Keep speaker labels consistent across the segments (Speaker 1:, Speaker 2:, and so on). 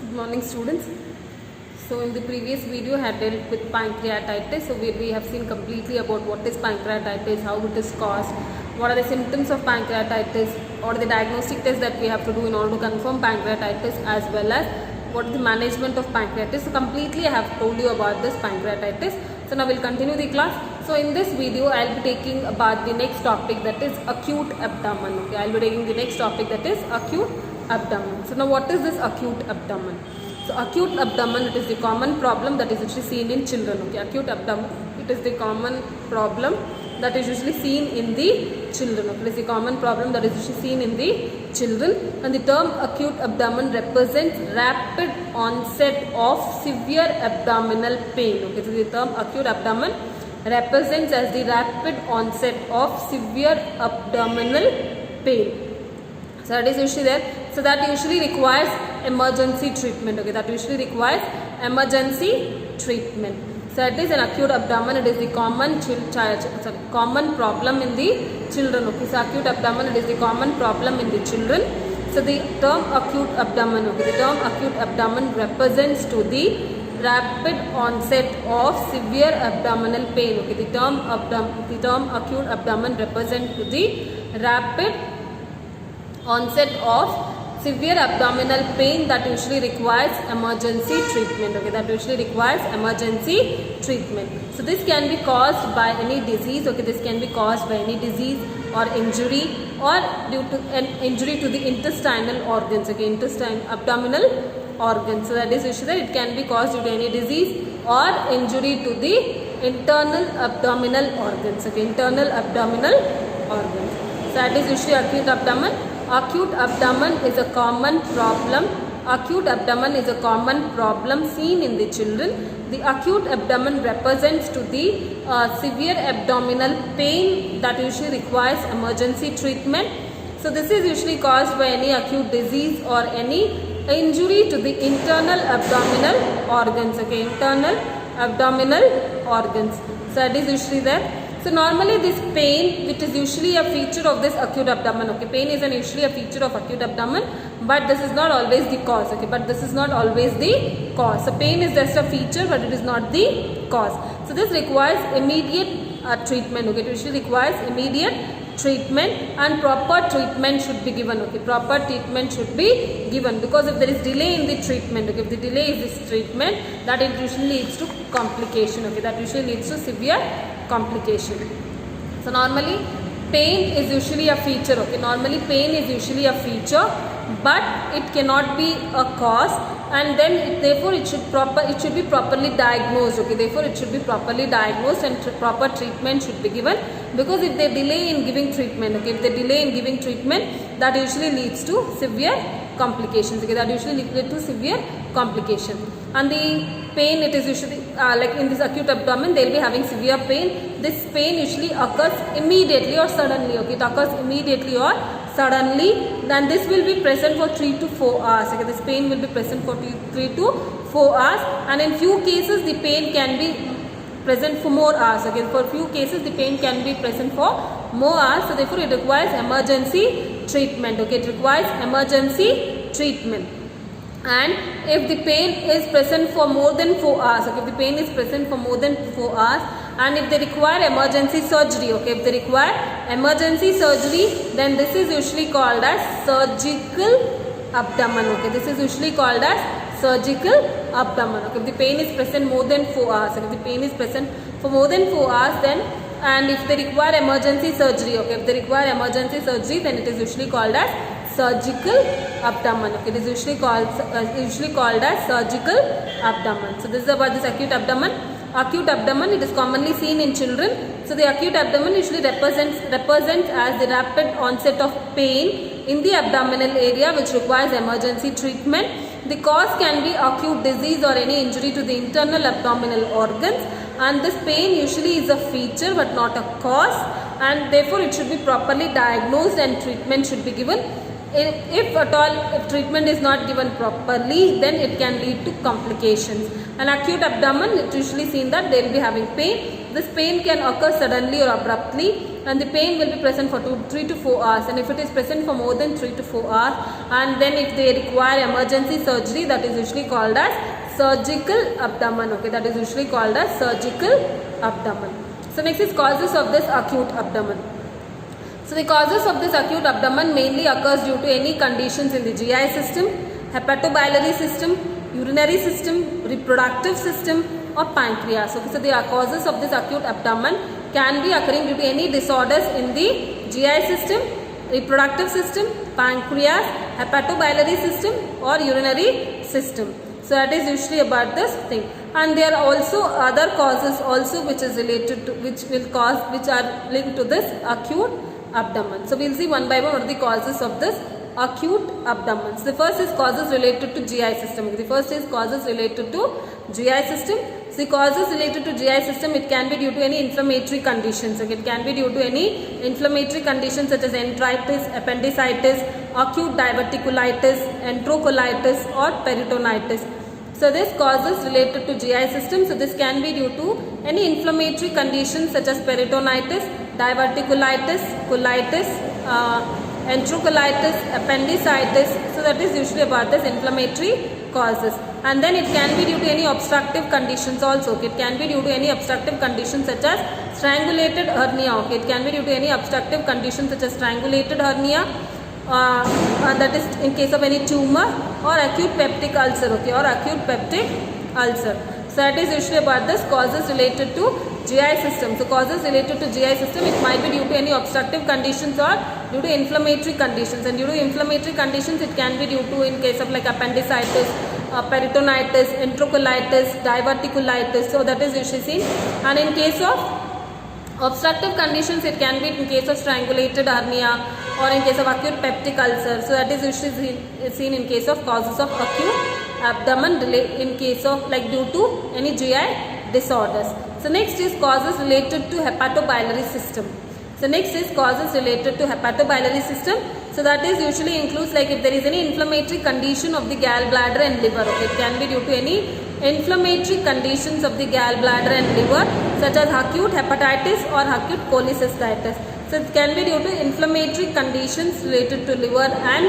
Speaker 1: Good morning, students. So in the previous video I had dealt with pancreatitis. So we have seen completely about what is pancreatitis, how it is caused, what are the symptoms of pancreatitis, what are the diagnostic tests that we have to do in order to confirm pancreatitis, as well as what is the management of pancreatitis. So completely I have told you about this pancreatitis. So now we'll continue the class. So in this video I'll be taking about the next topic, that is acute abdomen. Okay, I'll be taking the next topic, that is acute abdomen. So now what is this acute abdomen? So acute abdomen, it is the common problem that is usually seen in children. Okay, acute abdomen, it is the common problem that is usually seen in the children. Okay, it is the common problem that is usually seen in the children, and the term acute abdomen represents rapid onset of severe abdominal pain. Okay, so the term acute abdomen represents as the rapid onset of severe abdominal pain. So that is usually there. So that usually requires emergency treatment. Okay, that usually requires emergency treatment. So that is an acute abdomen. It is the common problem in the children. Okay, so acute abdomen, it is the common problem in the children. So the term acute abdomen. Okay, the term acute abdomen represents to the rapid onset of severe abdominal pain. Okay, the term acute abdomen represents to the rapid onset of severe abdominal pain that usually requires emergency treatment. Okay, that usually requires emergency treatment. So this can be caused by any disease. Okay, this can be caused by any disease or injury, or due to an injury to the intestinal organs. Okay, abdominal organs. So that is usually it can be caused due to any disease or injury to the internal abdominal organs. Okay, internal abdominal organs. So that is usually acute abdomen. Acute abdomen is a common problem. Acute abdomen is a common problem seen in the children. The acute abdomen represents to the severe abdominal pain that usually requires emergency treatment. So this is usually caused by any acute disease or any injury to the internal abdominal organs. Okay, internal abdominal organs. So that is usually there. So normally this pain, which is usually a feature of this acute abdomen. Okay, pain is usually a feature of acute abdomen, but this is not always the cause. Okay, but this is not always the cause. So pain is just a feature, but it is not the cause. So this requires immediate treatment. Okay, it usually requires immediate treatment, and proper treatment should be given. Okay, proper treatment should be given, because if there is delay in the treatment, okay, if the delay is this treatment, that it usually leads to complication. Okay, that usually leads to severe complication. So normally pain is usually a feature. Okay, normally pain is usually a feature, but it cannot be a cause, and then therefore it should be properly diagnosed. Okay, therefore it should be properly diagnosed, and proper treatment should be given, because if they delay in giving treatment, okay, if they delay in giving treatment, that usually leads to severe complications. Okay, that usually leads to severe complication. And the pain, it is usually like in this acute abdomen, they will be having severe pain. This pain usually occurs immediately or suddenly. Okay, it occurs immediately or suddenly. Then this will be present for 3 to 4 hours. Okay, this pain will be present for 3 to 4 hours, and in few cases the pain can be present for more hours. Okay, for few cases the pain can be present for more hours. So therefore it requires emergency treatment. Okay, it requires emergency treatment. And if the pain is present for more than 4 hours, okay, if the pain is present for more than 4 hours, and if they require emergency surgery, okay, if they require emergency surgery, then this is usually called as surgical abdomen. Okay, this is usually called as surgical abdomen. Okay, if the pain is present more than 4 hours, okay, if the pain is present for more than 4 hours, then, and if they require emergency surgery, okay, if they require emergency surgery, then it is usually called as surgical abdomen. Okay, it is usually called as surgical abdomen. So this is about this acute abdomen. Acute abdomen, it is commonly seen in children. So the acute abdomen usually represents as the rapid onset of pain in the abdominal area which requires emergency treatment. The cause can be acute disease or any injury to the internal abdominal organs, and this pain usually is a feature but not a cause, and therefore it should be properly diagnosed and treatment should be given if at all if treatment is not given properly, then it can lead to complications. An acute abdomen, it's usually seen that they will be having pain. This pain can occur suddenly or abruptly, and the pain will be present for 3 to 4 hours, and if it is present for more than 3 to 4 hours, and then if they require emergency surgery, that is usually called as surgical abdomen. Okay, that is usually called as surgical abdomen. So next is causes of this acute abdomen. So the causes of this acute abdomen mainly occurs due to any conditions in the GI system, hepatobiliary system, urinary system, reproductive system, or pancreas. Okay, so the causes of this acute abdomen can be occurring due to any disorders in the GI system, reproductive system, pancreas, hepatobiliary system, or urinary system. So that is usually about this thing. And there are also other causes also which is related to, which are linked to this acute abdomen. So we will see one by one what are the causes of this acute abdomen. So the first is causes related to GI system. The first is causes related to GI system. So the causes related to GI system, it can be due to any inflammatory conditions. Okay, it can be due to any inflammatory conditions such as enteritis, appendicitis, acute diverticulitis, enterocolitis, or peritonitis. So this causes related to GI system. So this can be due to any inflammatory conditions such as peritonitis, diverticulitis, colitis, enterocolitis, appendicitis. So that is usually about this inflammatory causes. And then it can be due to any obstructive conditions also. Okay, it can be due to any obstructive conditions such as strangulated hernia. Okay, it can be due to any obstructive conditions such as strangulated hernia. That is in case of any tumor, or acute peptic ulcer. Okay, or acute peptic ulcer. So that is usually about this causes related to GI system. So causes related to GI system, it might be due to any obstructive conditions or due to inflammatory conditions. And due to inflammatory conditions, it can be due to in case of like appendicitis, peritonitis, enterocolitis, diverticulitis. So that is usually seen. And in case of obstructive conditions, it can be in case of strangulated hernia or in case of acute peptic ulcer. So that is usually seen in case of causes of acute abdomen in case of like due to any GI disorders. So next is causes related to hepatobiliary system. So next is causes related to hepatobiliary system. So that is usually includes like if there is any inflammatory condition of the gallbladder and liver. Okay, it can be due to any inflammatory conditions of the gallbladder and liver such as acute hepatitis or acute cholecystitis. So it can be due to inflammatory conditions related to liver and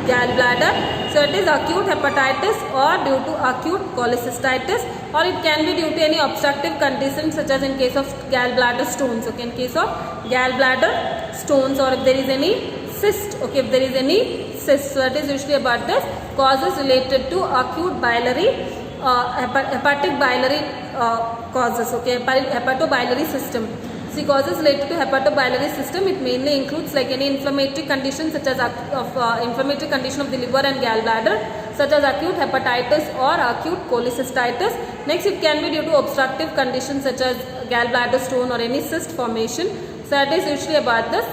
Speaker 1: gallbladder. So it is acute hepatitis or due to acute cholecystitis, or it can be due to any obstructive conditions such as in case of gallbladder stones. Okay, in case of gallbladder stones, or if there is any cyst. Okay, if there is any cyst. So that is usually about this causes related to acute biliary hepatic biliary causes. Okay, hepatobiliary system. See, causes related to hepatobiliary system, it mainly includes like any inflammatory condition such as inflammatory condition of the liver and gallbladder such as acute hepatitis or acute cholecystitis. Next, it can be due to obstructive conditions such as gallbladder stone or any cyst formation. So that is usually about this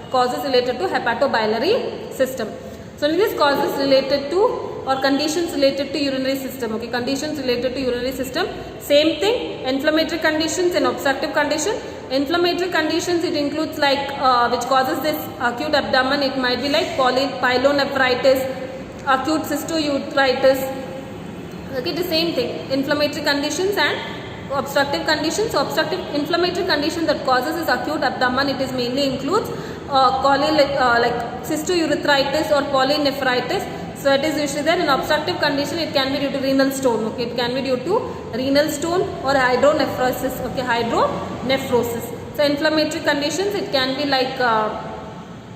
Speaker 1: causes related to hepatobiliary system. So these causes related to or conditions related to urinary system. Okay, conditions related to urinary system, same thing, inflammatory conditions and obstructive condition. Inflammatory conditions, it includes like which causes this acute abdomen, it might be like pyelonephritis, acute cystitis. Okay, the same thing, inflammatory conditions and obstructive conditions. So obstructive inflammatory condition that causes this acute abdomen, it is mainly includes like cystitis or polynephritis. So it is usually there. In obstructive condition, it can be due to renal stone. Okay, it can be due to renal stone or hydronephrosis. Okay, hydronephrosis. So inflammatory conditions, it can be like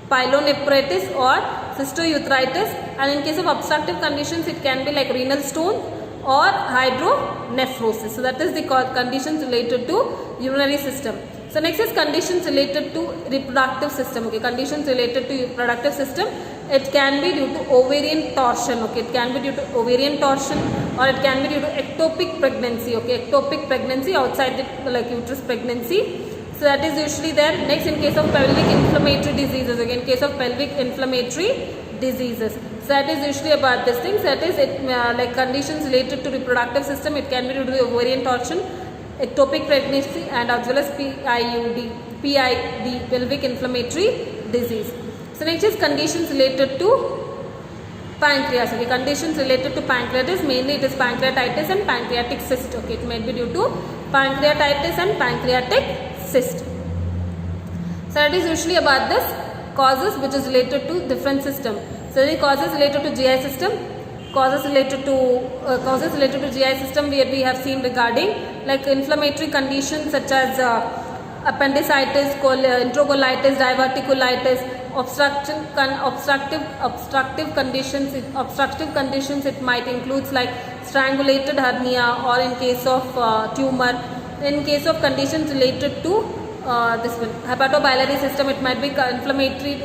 Speaker 1: pyelonephritis or cystitis, and in case of obstructive conditions, it can be like renal stone or hydronephrosis. So that is the conditions related to urinary system. So next is conditions related to reproductive system. Okay, conditions related to reproductive system. It can be due to ovarian torsion. Okay, it can be due to ovarian torsion, or it can be due to ectopic pregnancy. Okay, ectopic pregnancy outside the like uterus pregnancy. So that is usually there. Next, in case of pelvic inflammatory diseases. Again, in case of pelvic inflammatory diseases. So that is usually about this thing. So that is it, like conditions related to reproductive system. It can be due to the ovarian torsion, ectopic pregnancy, and as well as PID, pelvic inflammatory disease. So next is conditions related to pancreas. Okay, conditions related to pancreatitis, mainly it is pancreatitis and pancreatic cyst. Okay, it may be due to pancreatitis and pancreatic cyst. So it is usually about this causes which is related to different system. So the causes related to GI system, causes related to GI system where we have seen regarding like inflammatory conditions such as appendicitis, enterocolitis, diverticulitis, obstructive conditions. It might include like strangulated hernia, or in case of tumor. In case of conditions related to this one, hepatobiliary system, it might be inflammatory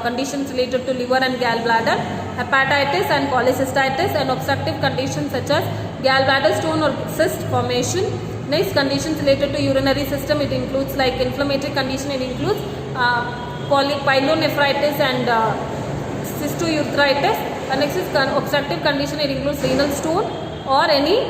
Speaker 1: conditions related to liver and gallbladder, hepatitis and cholecystitis, and obstructive conditions such as gallbladder stone or cyst formation. Next, conditions related to urinary system, it includes like inflammatory condition, it includes pyelonephritis and cysticertitis. And next is obstructive condition, it includes renal stone or any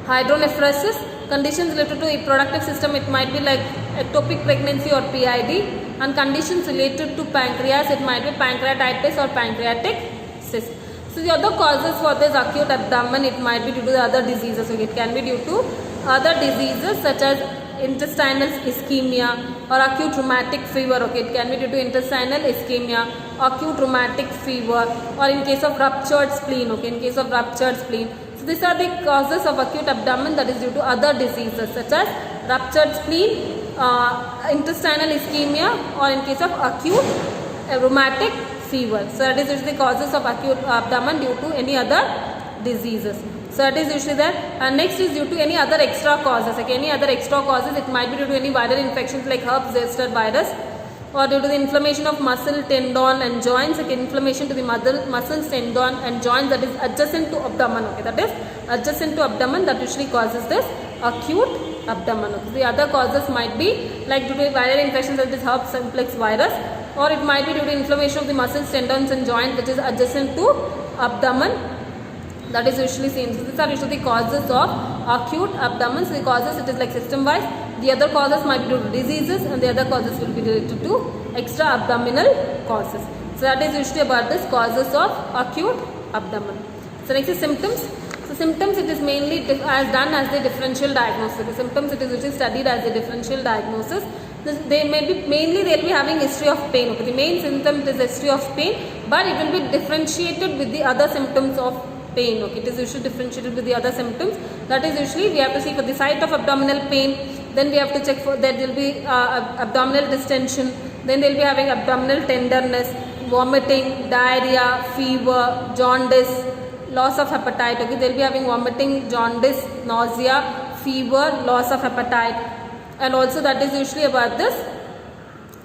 Speaker 1: hydronephrosis. Conditions related to reproductive system, it might be like ectopic pregnancy or PID. And conditions related to pancreas, it might be pancreatitis or pancreatic cyst. So the other causes for this acute abdomen, it might be due to the other diseases. So it can be due to other diseases such as intestinal ischemia or acute rheumatic fever. Okay, it can be due to intestinal ischemia, acute rheumatic fever, or in case of ruptured spleen. Okay, in case of ruptured spleen. So these are the causes of acute abdomen that is due to other diseases such as ruptured spleen, intestinal ischemia, or in case of acute rheumatic fever. So that is usually the causes of acute abdomen due to any other diseases. So that is usually there. And next is due to any other extra causes. Like any other extra causes, it might be due to any viral infections like herpes zoster virus, or due to the inflammation of muscle, tendon and joints. Like inflammation to the muscles, tendon and joints that is adjacent to abdomen. Okay, that is adjacent to abdomen, that usually causes this acute abdomen. Okay. The other causes might be like due to viral infections, that is herpes simplex virus, or it might be due to inflammation of the muscles, tendons and joints which is adjacent to abdomen. That is usually seen. So these are usually the causes of acute abdomen. So the causes, it is like system wise. The other causes might be due to diseases, and the other causes will be related to extra abdominal causes. So that is usually about this causes of acute abdomen. So next is symptoms. So symptoms, it is mainly as done as the differential diagnosis. The symptoms, it is usually studied as the differential diagnosis. They may be mainly they will be having history of pain. Okay, the main symptom is history of pain, but it will be differentiated with the other symptoms of pain. Okay, it is usually differentiated with the other symptoms. That is usually we have to see for the site of abdominal pain. Then we have to check for there will be abdominal distension. Then they will be having abdominal tenderness, vomiting, diarrhea, fever, jaundice, loss of appetite. Okay, they will be having vomiting, jaundice, nausea, fever, loss of appetite, and also that is usually about this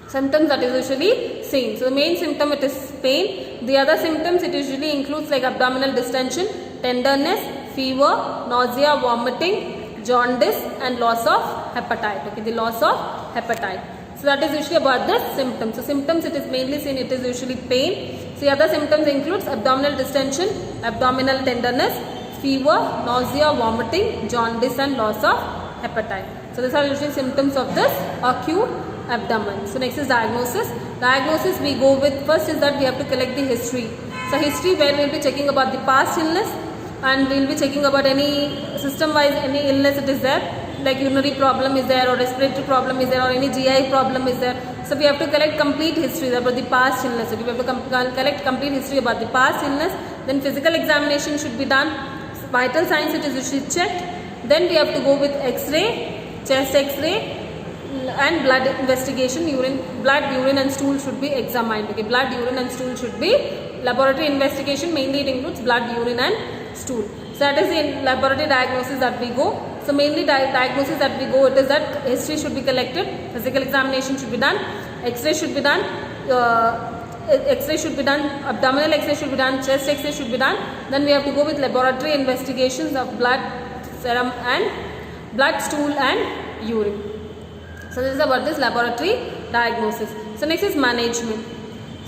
Speaker 1: symptoms that is usually seen. So the main symptom, it is pain. The other symptoms, it usually includes like abdominal distension, tenderness, fever, nausea, vomiting, jaundice and loss of appetite. Okay, the loss of appetite. So that is usually about the symptoms. So symptoms, it is mainly seen, it is usually pain. So the other symptoms includes abdominal distension, abdominal tenderness, fever, nausea, vomiting, jaundice and loss of appetite. So these are usually symptoms of this acute abdomen. So next is diagnosis. Diagnosis, we go with first is that we have to collect the history. So history, where we will be checking about the past illness, and we will be checking about any system wise any illness it is there, like urinary problem is there, or respiratory problem is there, or any GI problem is there. So we have to collect complete history about the past illness. So we have to collect complete history about the past illness. Then physical examination should be done. Vital signs, it is usually checked. Then we have to go with X-ray, chest X-ray, and blood investigation. Blood, urine and stool should be examined. Okay, blood, urine and stool should be laboratory investigation. Mainly it includes blood, urine and stool. So that is the laboratory diagnosis that we go. So mainly diagnosis that we go, it is that history should be collected, physical examination should be done, X-ray should be done, X-ray should be done, abdominal X-ray should be done, chest X-ray should be done. Then we have to go with laboratory investigations of blood, serum and blood, stool and urine. So this is about this laboratory diagnosis. So next is management.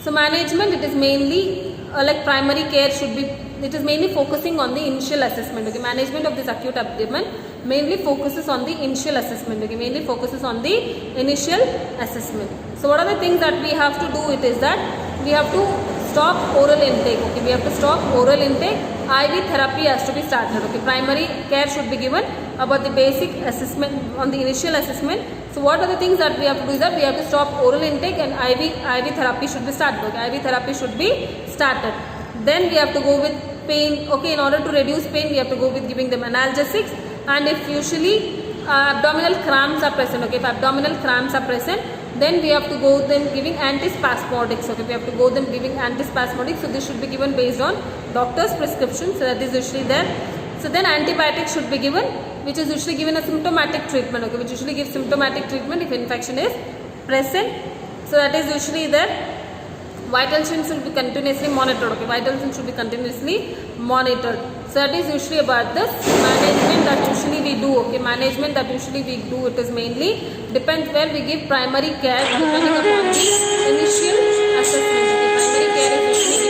Speaker 1: So management, it is mainly like primary care should be, it is mainly focusing on the initial assessment. Okay, management of this acute abdomen mainly focuses on the initial assessment. Okay, mainly focuses on the initial assessment. So what are the things that we have to do? It is that we have to stop oral intake. Okay, we have to stop oral intake. IV therapy has to be started. Okay, primary care should be given about the basic assessment on the initial assessment. So what are the things that we have to do is that we have to stop oral intake and IV therapy should be started. Okay, IV therapy should be started. Then we have to go with pain. Okay, in order to reduce pain, we have to go with giving them analgesics. And if usually abdominal cramps are present, okay, if abdominal cramps are present, then we have to go them giving antispasmodics. Okay, we have to go them giving antispasmodics. So this should be given based on doctor's prescription. So that is usually there. So then antibiotics should be given, which is usually given a symptomatic treatment. Okay, which usually gives symptomatic treatment if infection is present. So that is usually there. Vital signs should be continuously monitored. Okay, vital signs should be continuously monitored. So that is usually about this management that usually we do. Okay, management that usually we do, it is mainly depends where we give primary care depending upon the initial assessment. Okay, primary care is usually